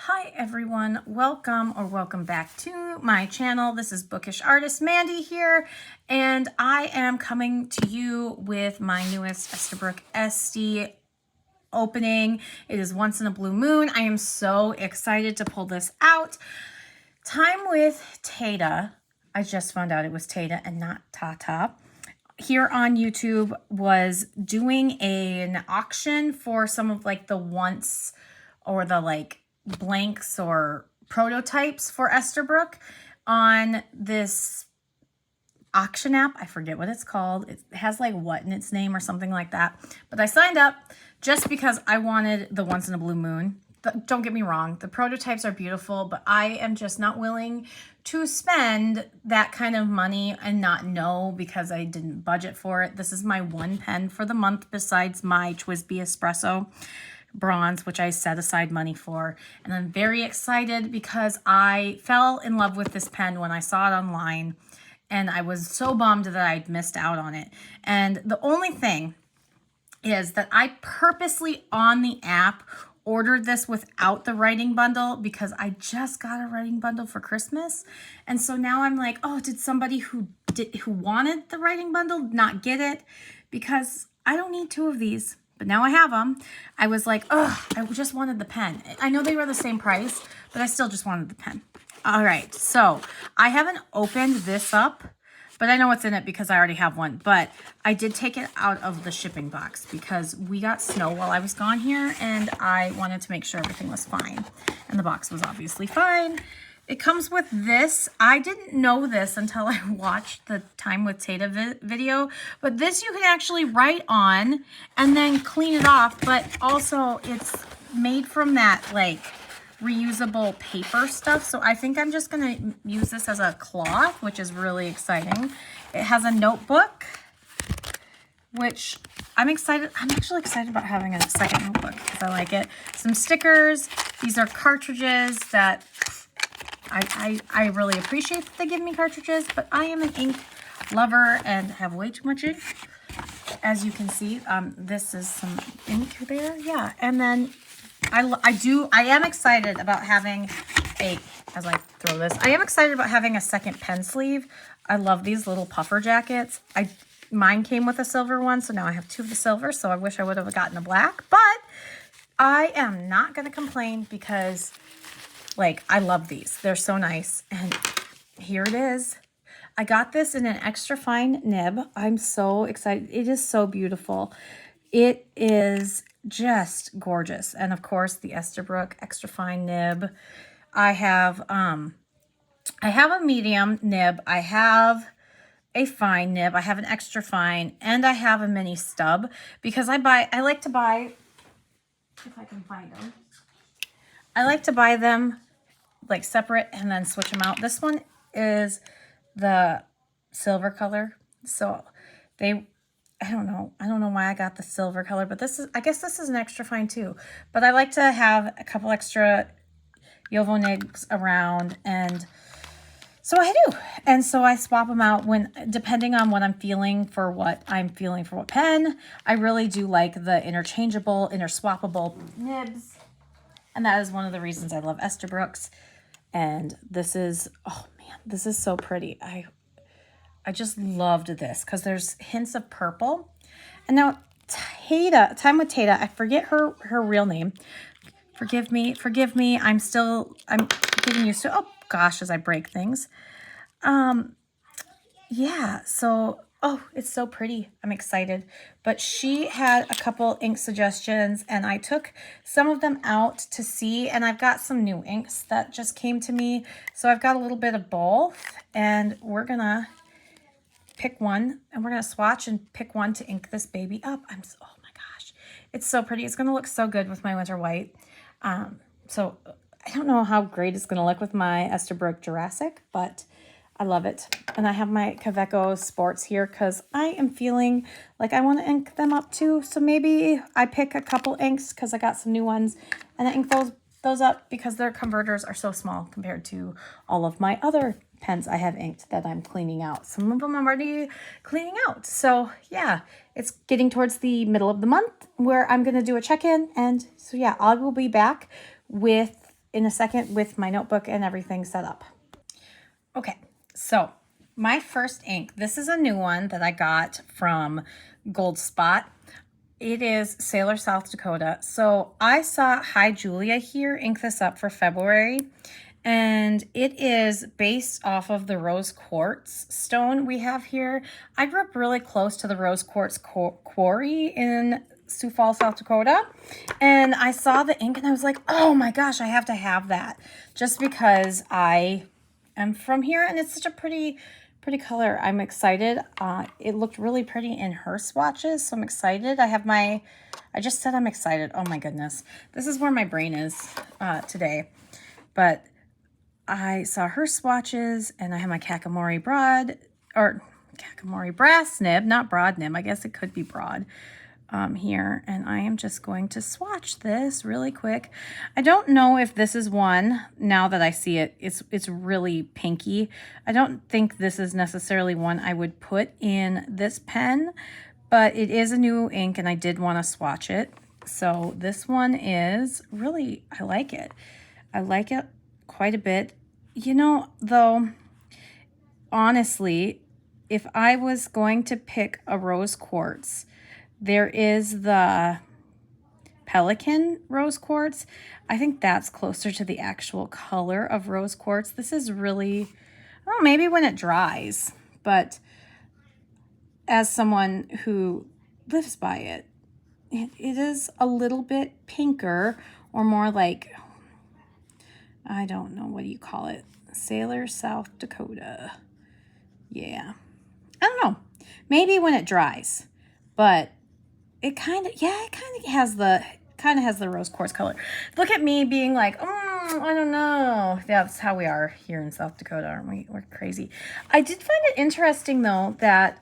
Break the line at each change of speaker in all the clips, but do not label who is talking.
Hi everyone, welcome back to my channel. This is Bookish Artist Mandy here, and I am coming to you with my newest Esterbrook Estie opening. It is Once in a Blue Moon. I am so excited to pull this out. Time with Tata. I just found out it was Tata and not Tata. Here on YouTube was doing an auction for some of like the once or the like blanks or prototypes for Esterbrook on this auction app. I forget what it's called. It has like what in its name or something like that. But I signed up just because I wanted the Once in a Blue Moon. Don't get me wrong, the prototypes are beautiful, but I am just not willing to spend that kind of money and not know because I didn't budget for it. This is my one pen for the month besides my TWSBI Espresso Bronze, which I set aside money for. And I'm very excited because I fell in love with this pen when I saw it online, and I was so bummed that I'd missed out on it. And the only thing is that I purposely on the app ordered this without the writing bundle because I just got a writing bundle for Christmas. And so now I'm like, oh, did somebody who wanted the writing bundle not get it? Because I don't need two of these, but now I have them. I was like, oh, I just wanted the pen. I know they were the same price, but I still just wanted the pen. All right, so I haven't opened this up, but I know what's in it because I already have one. But I did take it out of the shipping box because we got snow while I was gone here, and I wanted to make sure everything was fine. And the box was obviously fine. It comes with this. I didn't know this until I watched the Time with Tata video, but this you can actually write on and then clean it off, but also it's made from that like reusable paper stuff. So I think I'm just gonna use this as a cloth, which is really exciting. It has a notebook, which I'm excited. I'm actually excited about having a second notebook because I like it. Some stickers. These are cartridges that I really appreciate that they give me cartridges, but I am an ink lover and have way too much ink. As you can see, this is some ink there. Yeah, and then I am excited about having as I throw this, I am excited about having a second pen sleeve. I love these little puffer jackets. Mine came with a silver one, so now I have two of the silver, so I wish I would have gotten a black, but I am not going to complain because, like, I love these. They're so nice, and here it is. I got this in an extra fine nib. I'm so excited. It is so beautiful. It is just gorgeous. And of course, the Esterbrook extra fine nib. I have a medium nib. I have a fine nib. I have an extra fine, and I have a mini stub because I like to buy, if I can find them, I like to buy them like separate and then switch them out. This one is the silver color. So I don't know why I got the silver color, but I guess this is an extra fine too. But I like to have a couple extra Yovo nibs around, and so I do. And so I swap them out depending on what I'm feeling for what pen. I really do like the interchangeable, interswappable nibs. And that is one of the reasons I love Esterbrook's. And this is, oh man, this is so pretty. I just loved this because there's hints of purple. And now Time with Tata, I forget her real name. Forgive me. I'm getting used to, oh gosh, as I break things. Yeah, so, oh, it's so pretty. I'm excited. But she had a couple ink suggestions, and I took some of them out to see, and I've got some new inks that just came to me. So I've got a little bit of both, and we're going to pick one, and we're going to swatch and pick one to ink this baby up. Oh my gosh, it's so pretty. It's going to look so good with my winter white. So I don't know how great it's going to look with my Esterbrook Jurassic, but I love it. And I have my Kaweco Sports here because I am feeling like I want to ink them up too. So maybe I pick a couple inks because I got some new ones, and I ink those up because their converters are so small compared to all of my other pens I have inked that I'm cleaning out. Some of them I'm already cleaning out. So yeah, it's getting towards the middle of the month where I'm going to do a check-in. And so yeah, I will be back with in a second with my notebook and everything set up. Okay, so my first ink, this is a new one that I got from Gold Spot. It is Sailor South Dakota. So I saw Hi Julia here ink this up for February, and it is based off of the rose quartz stone we have here. I grew up really close to the rose quartz quarry in Sioux Falls, South Dakota, and I saw the ink and I was like, oh my gosh, I have to have that, just because I am from here and it's such a pretty color. I'm excited. It looked really pretty in her swatches, so I'm excited. I just said I'm excited. Oh my goodness. This is where my brain is today. But I saw her swatches, and I have my Kakamori brass nib, not broad nib. I guess it could be broad here. And I am just going to swatch this really quick. I don't know if this is one, now that I see it, it's really pinky. I don't think this is necessarily one I would put in this pen, but it is a new ink and I did want to swatch it. So this one is really, I like it. I like it quite a bit. You know, though, honestly, if I was going to pick a rose quartz, there is the Pelican rose quartz. I think that's closer to the actual color of rose quartz. This is really, well, maybe when it dries, but as someone who lives by it, it is a little bit pinker, or more like, I don't know, what do you call it? Sailor South Dakota. Yeah. I don't know. Maybe when it dries, but it kind of has the rose quartz color. Look at me being like, I don't know. Yeah, that's how we are here in South Dakota, aren't we? We're crazy. I did find it interesting though that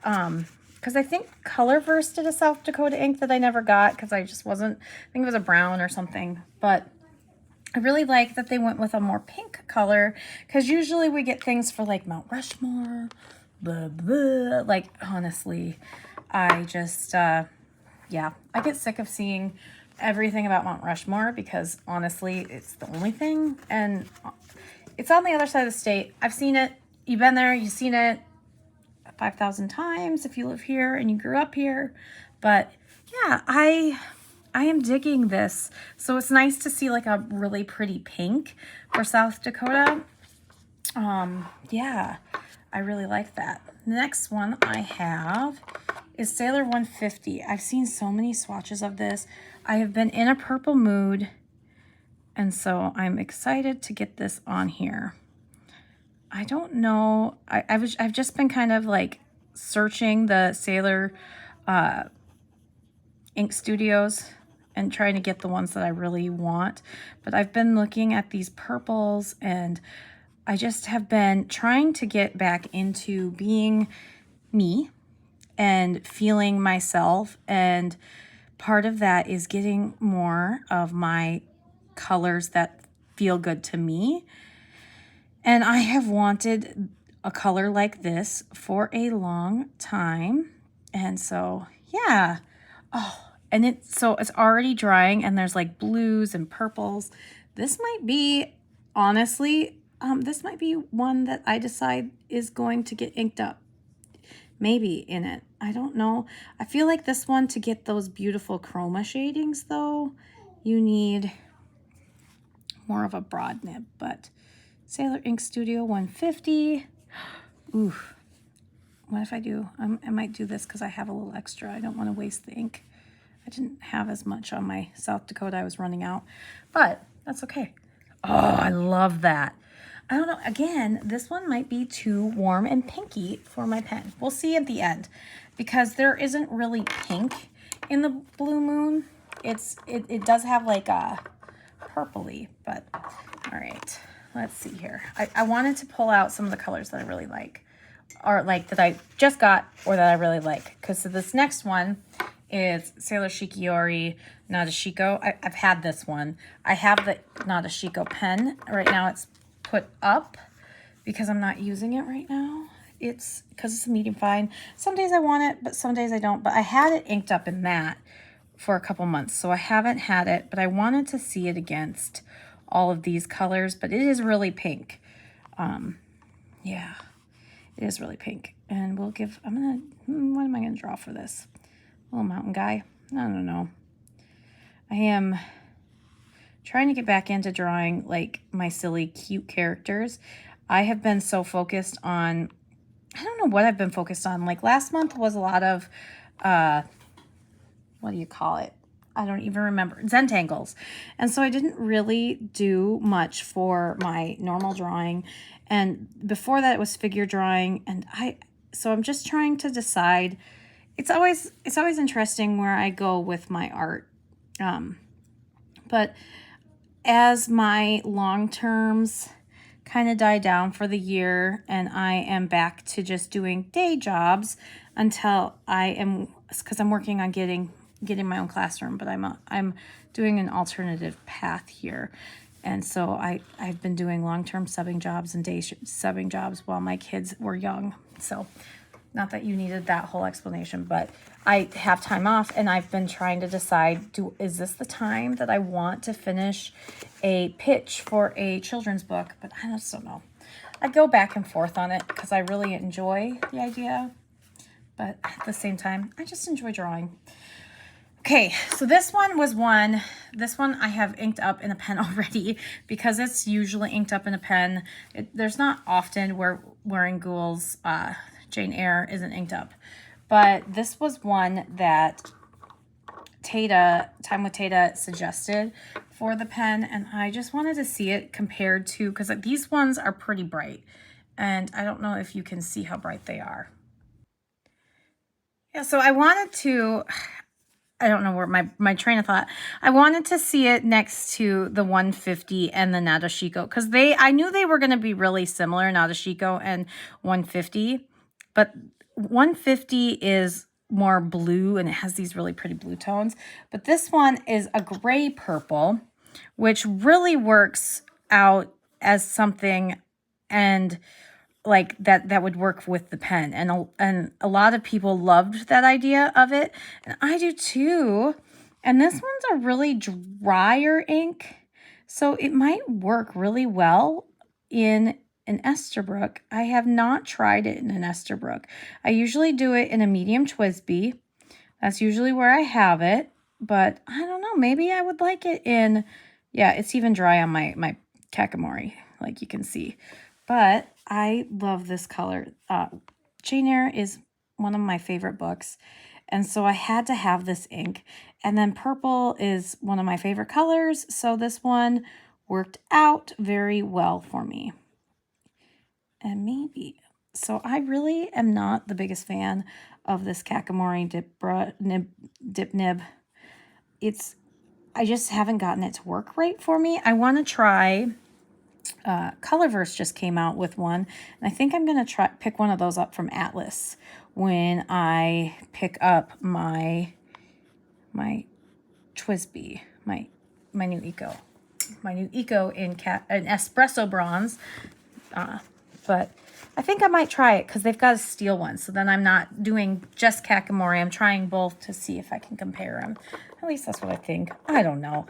because I think Colorverse did a South Dakota ink that I never got because I just wasn't, I think it was a brown or something, but I really like that they went with a more pink color, because usually we get things for like Mount Rushmore, blah, blah. Like, honestly, I just, yeah, I get sick of seeing everything about Mount Rushmore, because honestly, it's the only thing, and it's on the other side of the state. I've seen it. You've been there. You've seen it 5,000 times if you live here and you grew up here. But yeah, I am digging this. So it's nice to see like a really pretty pink for South Dakota. Yeah, I really like that. The next one I have is Sailor 150. I've seen so many swatches of this. I have been in a purple mood, and so I'm excited to get this on here. I don't know. I've just been kind of like searching the Sailor ink studios and trying to get the ones that I really want. But I've been looking at these purples, and I just have been trying to get back into being me and feeling myself. And part of that is getting more of my colors that feel good to me. And I have wanted a color like this for a long time. And so, yeah. Oh, and it's already drying, and there's like blues and purples. This might be, honestly, this might be one that I decide is going to get inked up. Maybe in it. I don't know. I feel like this one, to get those beautiful chroma shadings though, you need more of a broad nib. But Sailor Ink Studio 150. Oof. What if I do? I might do this because I have a little extra. I don't want to waste the ink. I didn't have as much on my South Dakota. I was running out, but that's okay. Oh, I love that. I don't know. Again, this one might be too warm and pinky for my pen. We'll see at the end, because there isn't really pink in the Blue Moon. It does have like a purpley, but all right. Let's see here. I wanted to pull out some of the colors that I really like, or like that I just got, or that I really like. Because this next one is Sailor Shikiori Nadeshiko. I've had this one. I have the Nadeshiko pen. Right now it's put up because I'm not using it right now. It's because it's a medium fine. Some days I want it, but some days I don't. But I had it inked up in that for a couple months, so I haven't had it, but I wanted to see it against all of these colors, but it is really pink. Yeah, it is really pink. And we'll give, what am I going to draw for this? Little mountain guy. I don't know. I am trying to get back into drawing like my silly, cute characters. I have been so focused on, I don't know what I've been focused on. Like last month was a lot of, what do you call it? I don't even remember. Zentangles. And so I didn't really do much for my normal drawing. And before that it was figure drawing. And so I'm just trying to decide. It's always interesting where I go with my art. But as my long terms kind of die down for the year and I am back to just doing day jobs until because I'm working on getting my own classroom, but I'm doing an alternative path here. And so I've been doing long-term subbing jobs and day subbing jobs while my kids were young. So not that you needed that whole explanation, but I have time off and I've been trying to decide, is this the time that I want to finish a pitch for a children's book? But I just don't know. I go back and forth on it because I really enjoy the idea, but at the same time, I just enjoy drawing. Okay, so this one I have inked up in a pen already because it's usually inked up in a pen. There's not often where Wearing Ghouls, Jane Eyre isn't inked up. But this was one that Time with Tata suggested for the pen, and I just wanted to see it compared to, because these ones are pretty bright, and I don't know if you can see how bright they are. Yeah, so I wanted to, I don't know where my train of thought, I wanted to see it next to the 150 and the Nadeshiko, because I knew they were going to be really similar, Nadeshiko and 150, but 150 is more blue and it has these really pretty blue tones. But this one is a gray purple, which really works out as something and like that would work with the pen. And a lot of people loved that idea of it. And I do too. And this one's a really drier ink. So it might work really well in an Esterbrook. I have not tried it in an Esterbrook. I usually do it in a medium TWSBI. That's usually where I have it, but I don't know. Maybe I would like it in, yeah, it's even dry on my Kakamori, like you can see. But I love this color. Jane Eyre is one of my favorite books, and so I had to have this ink. And then purple is one of my favorite colors, so this one worked out very well for me. And maybe, so I really am not the biggest fan of this Kakamori dip nib. I just haven't gotten it to work right for me. I want to try, Colorverse just came out with one, and I think I'm going to pick one of those up from Atlas when I pick up my TWSBI, my new Eco. My new Eco in an espresso bronze. But I think I might try it because they've got a steel one. So then I'm not doing just Kakamori. I'm trying both to see if I can compare them. At least that's what I think. I don't know.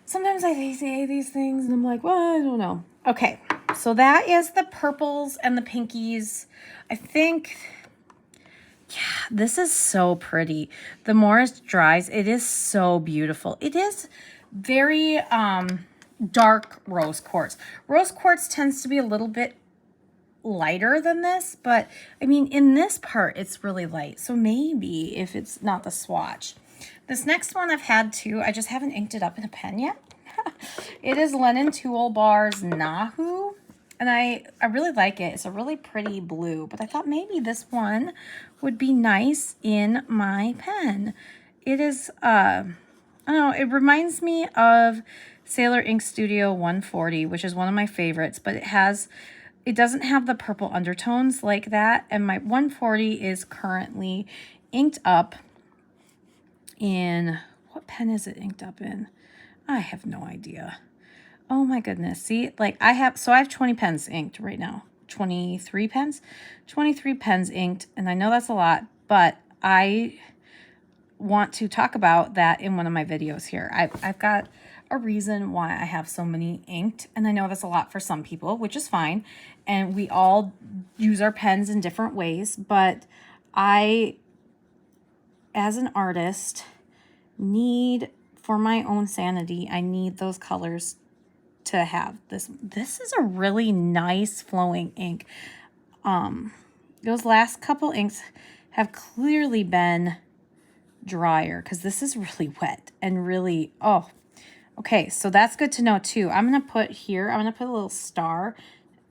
Sometimes I say these things and I'm like, well, I don't know. Okay, so that is the purples and the pinkies. I think, yeah, this is so pretty. The more it dries, it is so beautiful. It is very dark rose quartz. Rose quartz tends to be a little bit lighter than this, but I mean in this part it's really light, so maybe if it's not the swatch. This next one I've had too, I just haven't inked it up in a pen yet. It is Lennon Toolbar's Nahu, and I really like it. It's a really pretty blue, but I thought maybe this one would be nice in my pen. It is I don't know, it reminds me of Sailor Ink Studio 140, which is one of my favorites, but it doesn't have the purple undertones like that. And my 140 is currently inked up in, what pen is it inked up in? I have no idea. Oh my goodness. See, like I have 20 pens inked right now. 23 pens? 23 pens inked. And I know that's a lot, but I want to talk about that in one of my videos here. I've got a reason why I have so many inked. And I know that's a lot for some people, which is fine. And we all use our pens in different ways. But I, as an artist, need, for my own sanity, I need those colors to have this. This is a really nice flowing ink. Those last couple inks have clearly been drier because this is really wet and really, oh, okay. So that's good to know too. I'm going to put here, I'm going to put a little star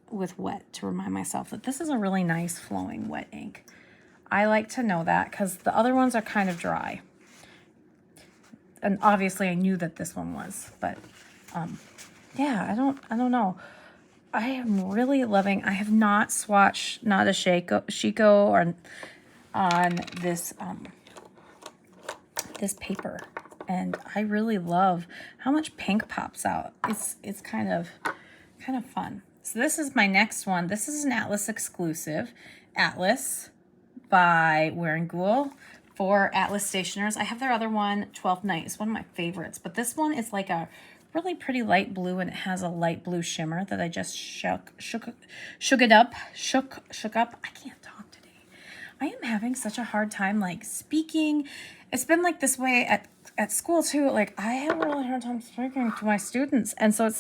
with wet to remind myself that this is a really nice flowing wet ink. I like to know that because the other ones are kind of dry. And obviously I knew that this one was, but yeah, I don't know. I am really loving, I have not swatched, not a Chico or on this, this paper. And I really love how much pink pops out. It's kind of fun. So this is my next one. This is an Atlas exclusive. Atlas by Wearing for Atlas Stationers. I have their other one, 12th Night. It's one of my favorites. But this one is like a really pretty light blue, and it has a light blue shimmer that I just shook up. I can't talk today. I am having such a hard time like speaking. It's been like this way at school too. Like I have a really hard time speaking to my students, and so it's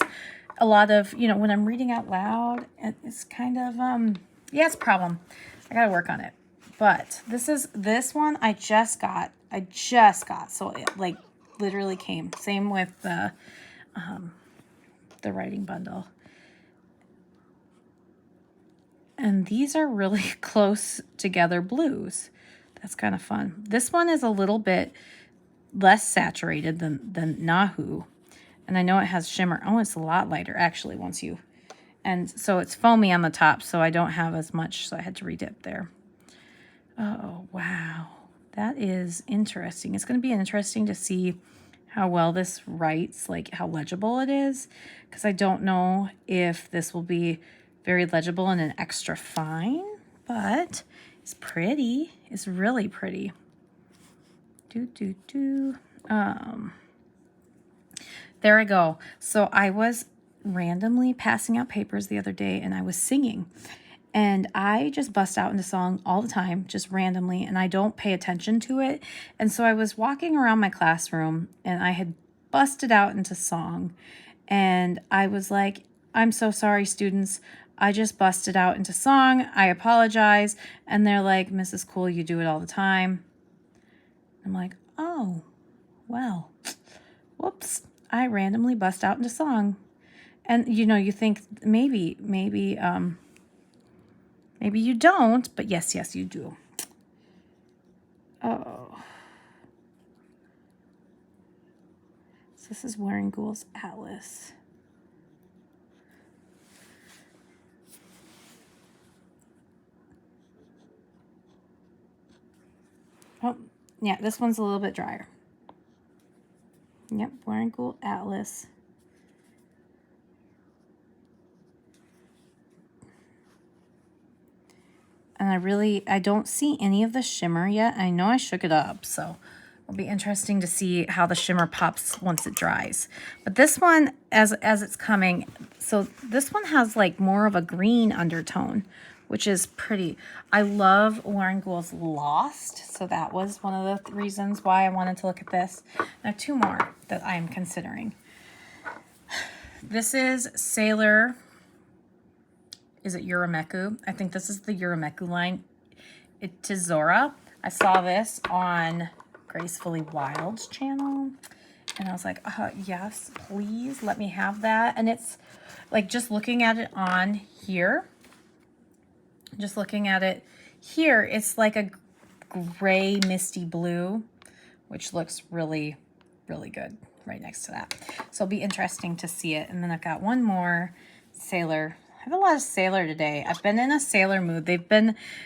a lot of, you know, when I'm reading out loud, it's kind of yeah, it's a problem. I gotta work on it. But this one I just got. So it like literally came. Same with the writing bundle. And these are really close together blues. That's kind of fun. This one is a little bit less saturated than Nahu. And I know it has shimmer. Oh, it's a lot lighter actually once you, and so it's foamy on the top, so I don't have as much, so I had to redip there. Oh, wow. That is interesting. It's going to be interesting to see how well this writes, like how legible it is, because I don't know if this will be very legible and an extra fine, but it's pretty. It's really pretty. There I go. So I was randomly passing out papers the other day, and I was singing. And I just bust out into song all the time, just randomly, and I don't pay attention to it. And so I was walking around my classroom, and I had busted out into song. And I was like, I'm so sorry, students. I just busted out into song. I apologize. And they're like, Mrs. Cool, you do it all the time. I'm like, oh, well, whoops. I randomly bust out into song. And, you know, you think maybe you don't, but yes, you do. Oh. So this is Wearing Atlas. Oh, yeah, this one's a little bit drier. Yep, Wearing Atlas. And I don't see any of the shimmer yet. I know I shook it up, so it'll be interesting to see how the shimmer pops once it dries. But this one, as it's coming, so this one has like more of a green undertone, which is pretty. I love Wearing Lost, so that was one of the reasons why I wanted to look at this. I have two more that I'm considering. This is Sailor. Is it Urameku? I think this is the Urameku line. It's Zora. I saw this on Gracefully Wild's channel, and I was like, yes, please let me have that. And it's like, just looking at it on here, it's like a gray misty blue, which looks really, really good right next to that. So it'll be interesting to see it. And then I've got one more Sailor. I have a lot of Sailor today. I've been in a Sailor mood.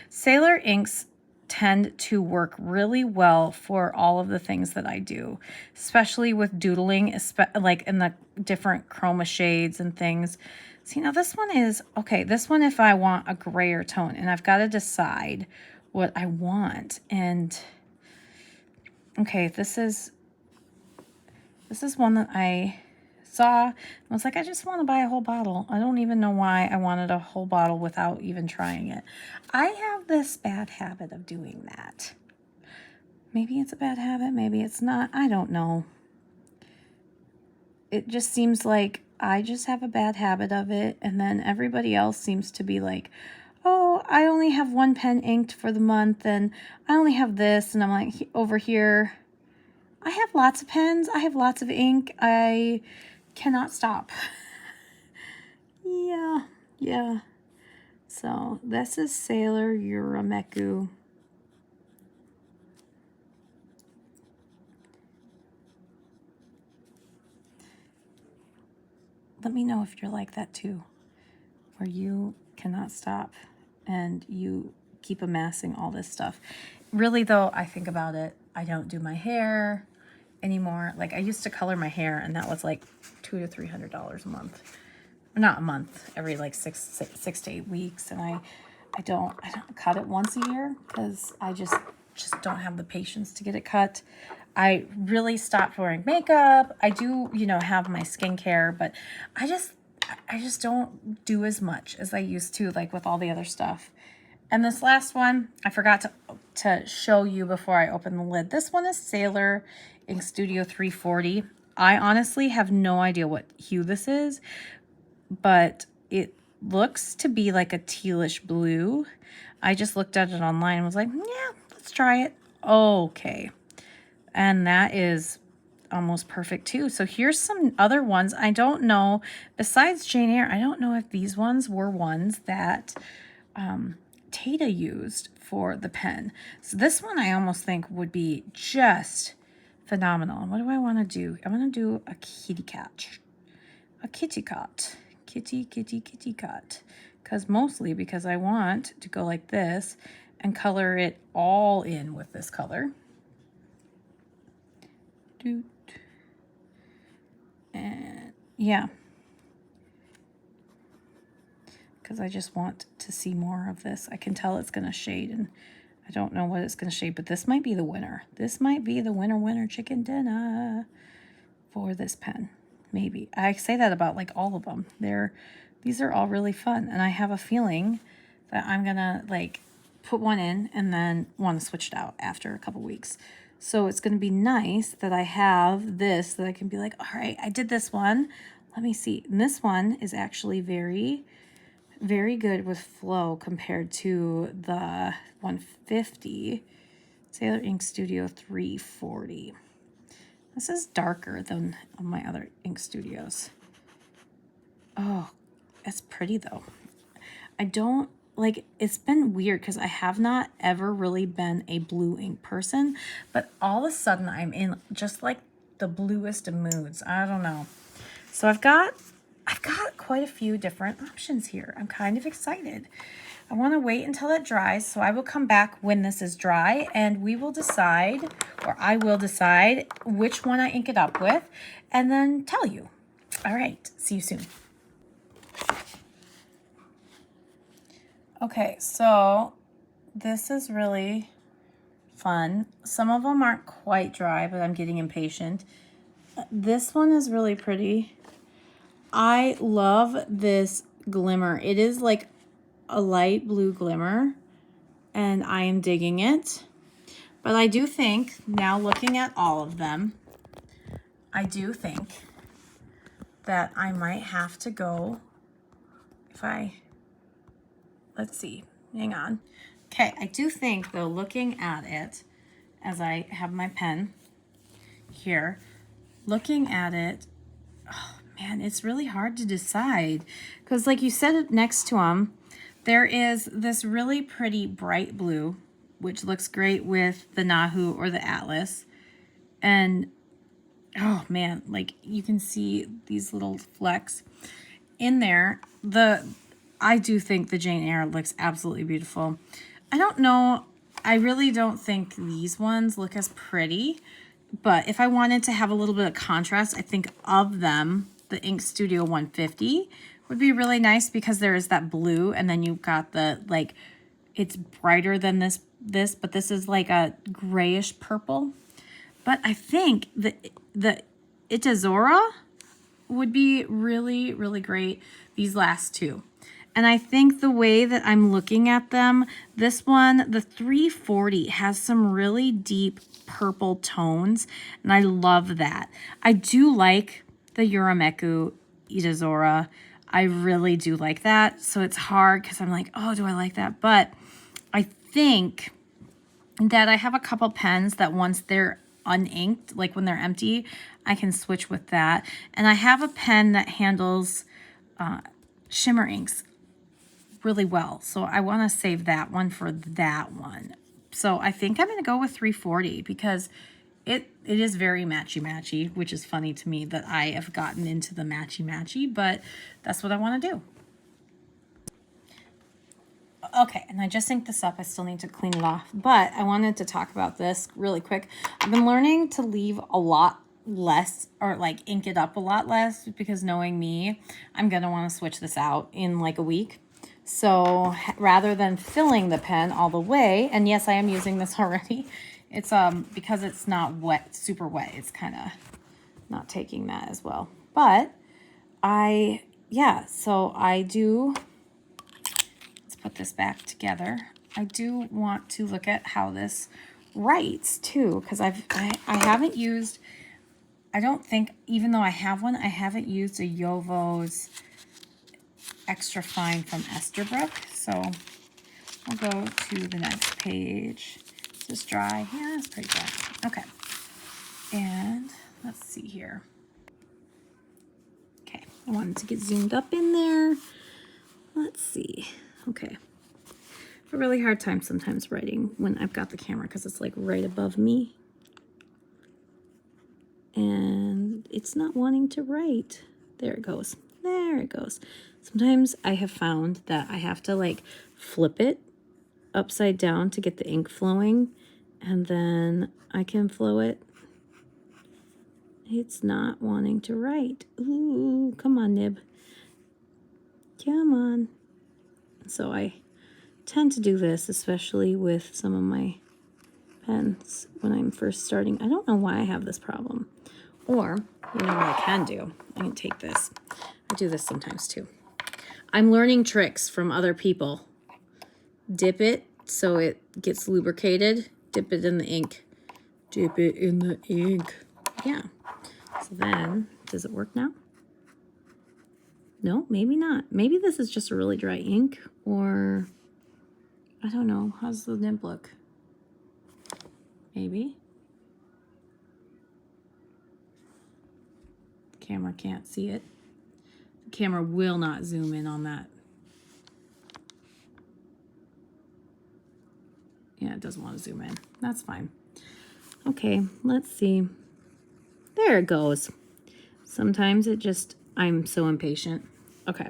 Sailor inks tend to work really well for all of the things that I do, especially with doodling, like in the different chroma shades and things. See, now this one is, okay, this one if I want a grayer tone, and I've got to decide what I want. And, okay, this is one that I saw. I was like, I just want to buy a whole bottle. I don't even know why I wanted a whole bottle without even trying it. I have this bad habit of doing that. Maybe it's a bad habit, maybe it's not. I don't know. It just seems like I just have a bad habit of it, and then everybody else seems to be like, oh, I only have one pen inked for the month, and I only have this, and I'm like, over here, I have lots of pens, I have lots of ink, I cannot stop. Yeah. So this is Sailor Urameku. Let me know if you're like that too, where you cannot stop and you keep amassing all this stuff. Really though, I think about it, I don't do my hair anymore. Like I used to color my hair and that was like $200 to $300 a month. Not a month, every like six to 8 weeks. And I don't cut it once a year because I just don't have the patience to get it cut. I really stopped wearing makeup. I do, you know, have my skincare, but I just don't do as much as I used to, like with all the other stuff. And this last one, I forgot to show you before I open the lid. This one is Sailor Ink Studio 340. I honestly have no idea what hue this is, but it looks to be like a tealish blue. I just looked at it online and was like, yeah, let's try it. Okay. And that is almost perfect too. So here's some other ones. I don't know, besides Jane Eyre, I don't know if these ones were ones that Tata used for the pen. So this one I almost think would be just phenomenal. And what do I want to do? I want to do a kitty cat. A kitty cat. Kitty cat. Because I want to go like this and color it all in with this color. And yeah, because I just want to see more of this. I can tell it's going to shade, and I don't know what it's going to shade, but this might be the winner. This might be the winner chicken dinner for this pen. Maybe. I say that about like all of them. These are all really fun, and I have a feeling that I'm going to like put one in and then want to switch it out after a couple weeks. So it's going to be nice that I have this, that I can be like, all right, I did this one. Let me see. And this one is actually very, very good with flow compared to the 150 Sailor Ink Studio 340. This is darker than my other ink studios. Oh, it's pretty though. I don't like, it's been weird because I have not ever really been a blue ink person, but all of a sudden I'm in just like the bluest of moods. I don't know. So I've got quite a few different options here. I'm kind of excited. I want to wait until it dries, so I will come back when this is dry and we will decide, or I will decide which one I ink it up with and then tell you. All right, see you soon. Okay, so this is really fun. Some of them aren't quite dry, but I'm getting impatient. This one is really pretty. I love this glimmer. It is like a light blue glimmer, and I am digging it. But I do think, now looking at all of them, I do think that I might have to go, let's see, hang on. Okay, I do think though, looking at it, as I have my pen here, looking at it, oh man, it's really hard to decide. Because like you said it next to them, there is this really pretty bright blue, which looks great with the Nahu or the Atlas. And oh man, like you can see these little flecks in there. I do think the Jane Eyre looks absolutely beautiful. I don't know, I really don't think these ones look as pretty, but if I wanted to have a little bit of contrast, I think of them, the Ink Studio 150 would be really nice because there is that blue, and then you've got the, like, it's brighter than this, but this is like a grayish purple. But I think the Itazora would be really, really great, these last two. And I think the way that I'm looking at them, this one, the 340, has some really deep purple tones, and I love that. I do like the Yurameku Itazora. I really do like that. So it's hard because I'm like, oh, do I like that? But I think that I have a couple pens that once they're uninked, like when they're empty, I can switch with that. And I have a pen that handles shimmer inks really well. So I want to save that one for that one. So I think I'm going to go with 340 because it is very matchy-matchy, which is funny to me that I have gotten into the matchy-matchy, but that's what I want to do. Okay, and I just inked this up. I still need to clean it off, but I wanted to talk about this really quick. I've been learning to leave a lot less, or like ink it up a lot less, because knowing me, I'm going to want to switch this out in like a week. So rather than filling the pen all the way, and yes, I am using this already, it's because it's not wet, super wet, it's kind of not taking that as well. But so I do, let's put this back together. I do want to look at how this writes too, because I haven't used, I don't think, even though I have one, I haven't used a Yovo's extra fine from Esterbrook. So I'll go to the next page. Is this dry? Yeah, it's pretty dry. Okay. And let's see here. Okay, I wanted to get zoomed up in there. Let's see. Okay. I have a really hard time sometimes writing when I've got the camera because it's like right above me. And it's not wanting to write. There it goes. There it goes. Sometimes I have found that I have to like flip it upside down to get the ink flowing, and then I can flow it. It's not wanting to write. Ooh, come on, nib. Come on. So I tend to do this, especially with some of my pens when I'm first starting. I don't know why I have this problem. Or, you know what I can do? I can take this. I do this sometimes too. I'm learning tricks from other people. Dip it so it gets lubricated. Dip it in the ink. Dip it in the ink. Yeah. So then, does it work now? No, maybe not. Maybe this is just a really dry ink, or I don't know. How's the nib look? Maybe. The camera can't see it. The camera will not zoom in on that. Yeah, it doesn't want to zoom in. That's fine. Okay, let's see. There it goes. Sometimes it just, I'm so impatient. Okay.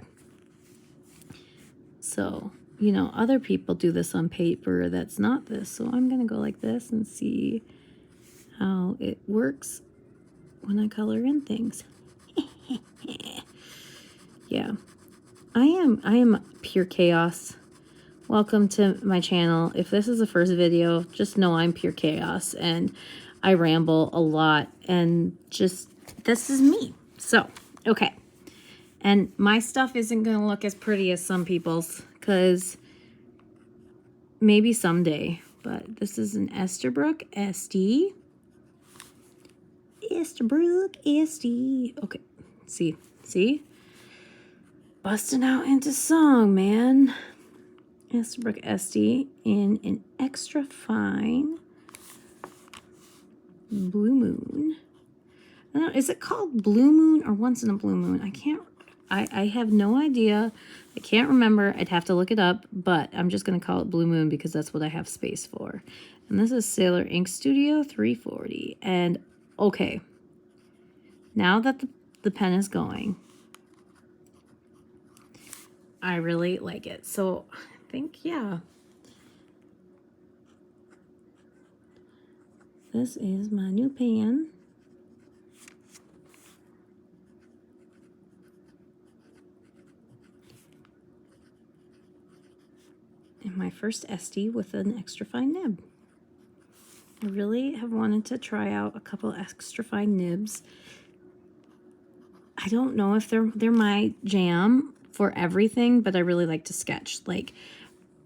So, you know, other people do this on paper that's not this. So I'm going to go like this and see how it works when I color in things. Yeah. I am pure chaos. Welcome to my channel. If this is the first video, just know I'm pure chaos and I ramble a lot, and just, this is me. So, okay. And my stuff isn't going to look as pretty as some people's, because maybe someday, but this is an Esterbrook Estie. Esterbrook Estie. Okay, see? Busting out into song, man. Esterbrook Estie in an extra fine Blue Moon. I don't know, is it called Blue Moon or Once in a Blue Moon? I have no idea. I can't remember. I'd have to look it up, but I'm just going to call it Blue Moon because that's what I have space for. And this is Sailor Ink Studio 340. And okay, now that the pen is going, I really like it. So I think, yeah. This is my new pen. And my first Estie with an extra fine nib. I really have wanted to try out a couple extra fine nibs. I I don't know if they're my jam for everything, but I really like to sketch. Like,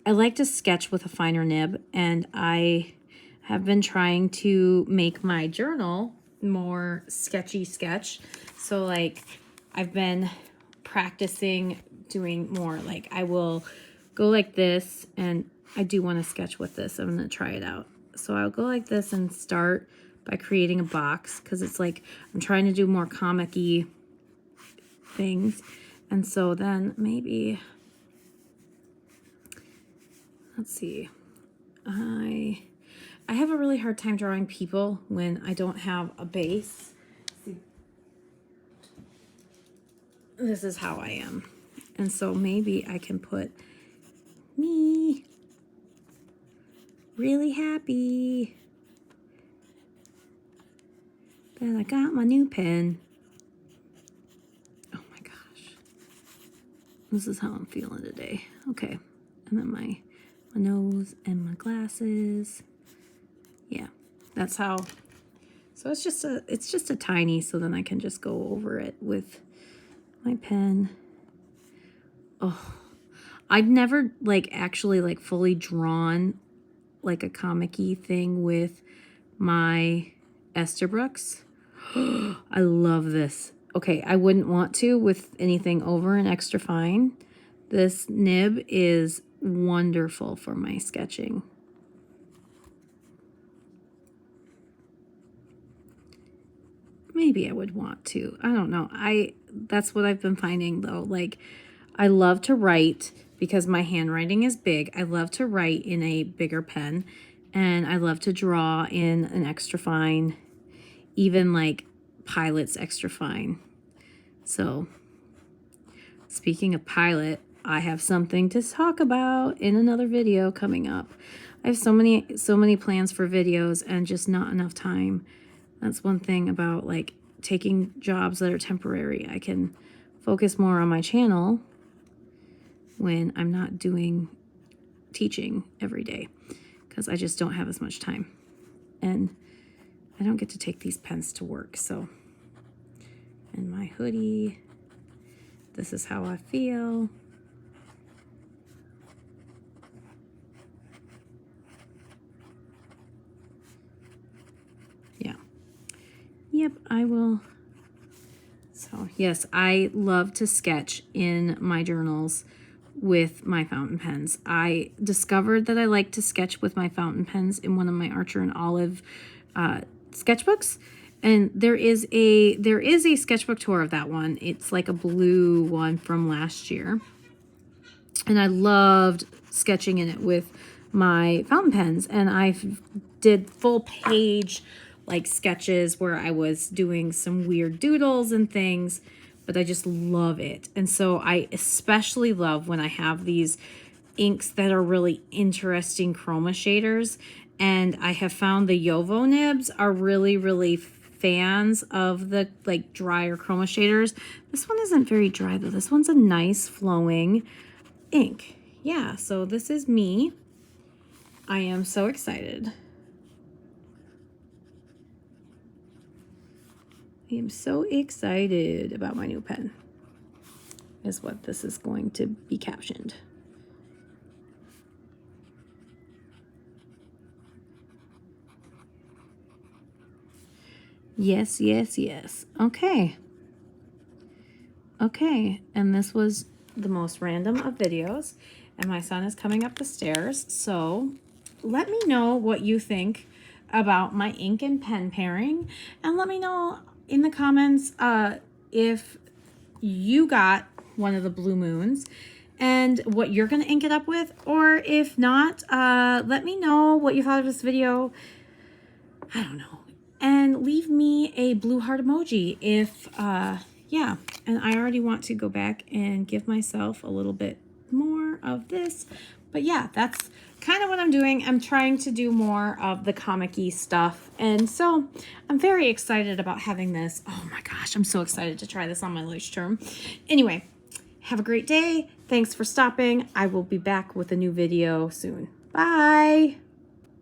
I like to sketch with a finer nib, and I have been trying to make my journal more sketchy sketch. So like, I've been practicing doing more. Like, I will go like this, and I do want to sketch with this. I'm going to try it out. So I'll go like this and start by creating a box, because it's like I'm trying to do more comic-y things. And so then maybe, let's see, I have a really hard time drawing people when I don't have a base. See, this is how I am. And so maybe I can put me really happy that I got my new pen. Oh my gosh. This is how I'm feeling today. Okay. And then my nose and my glasses. Yeah, that's how. So it's just a tiny, so then I can just go over it with my pen. Oh, I've never like actually like fully drawn like a comic-y thing with my Esterbrook's. I love this. Okay, I wouldn't want to with anything over an extra fine. This nib is wonderful for my sketching. Maybe I would want to. I don't know. That's what I've been finding though. Like, I love to write because my handwriting is big. I love to write in a bigger pen, and I love to draw in an extra fine, even like Pilot's extra fine. So speaking of Pilot, I have something to talk about in another video coming up. I have so many plans for videos and just not enough time. That's one thing about like taking jobs that are temporary. I can focus more on my channel when I'm not doing teaching every day, because I just don't have as much time. And I don't get to take these pens to work. So, and my hoodie, this is how I feel. Yeah. Yep, I will. So yes, I love to sketch in my journals with my fountain pens. I discovered that I like to sketch with my fountain pens in one of my Archer and Olive sketchbooks, and there is a sketchbook tour of that one. It's like a blue one from last year, and I loved sketching in it with my fountain pens. And I did full page like sketches where I was doing some weird doodles and things, but I just love it. And so I especially love when I have these inks that are really interesting chroma shaders. And I have found the Yovo nibs are really, really fans of the like drier chroma shaders. This one isn't very dry though. This one's a nice flowing ink. Yeah, so this is me. I am so excited. I am so excited about my new pen, is what this is going to be captioned. Yes, yes, yes. Okay. Okay, and this was the most random of videos, and my son is coming up the stairs, so let me know what you think about my ink and pen pairing, and let me know in the comments if you got one of the Blue Moons and what you're going to ink it up with, or if not, let me know what you thought of this video. I don't know. And leave me a blue heart emoji if, yeah. And I already want to go back and give myself a little bit more of this. But yeah, that's kind of what I'm doing. I'm trying to do more of the comic-y stuff. And so I'm very excited about having this. Oh my gosh, I'm so excited to try this on my lace term. Anyway, have a great day. Thanks for stopping. I will be back with a new video soon. Bye.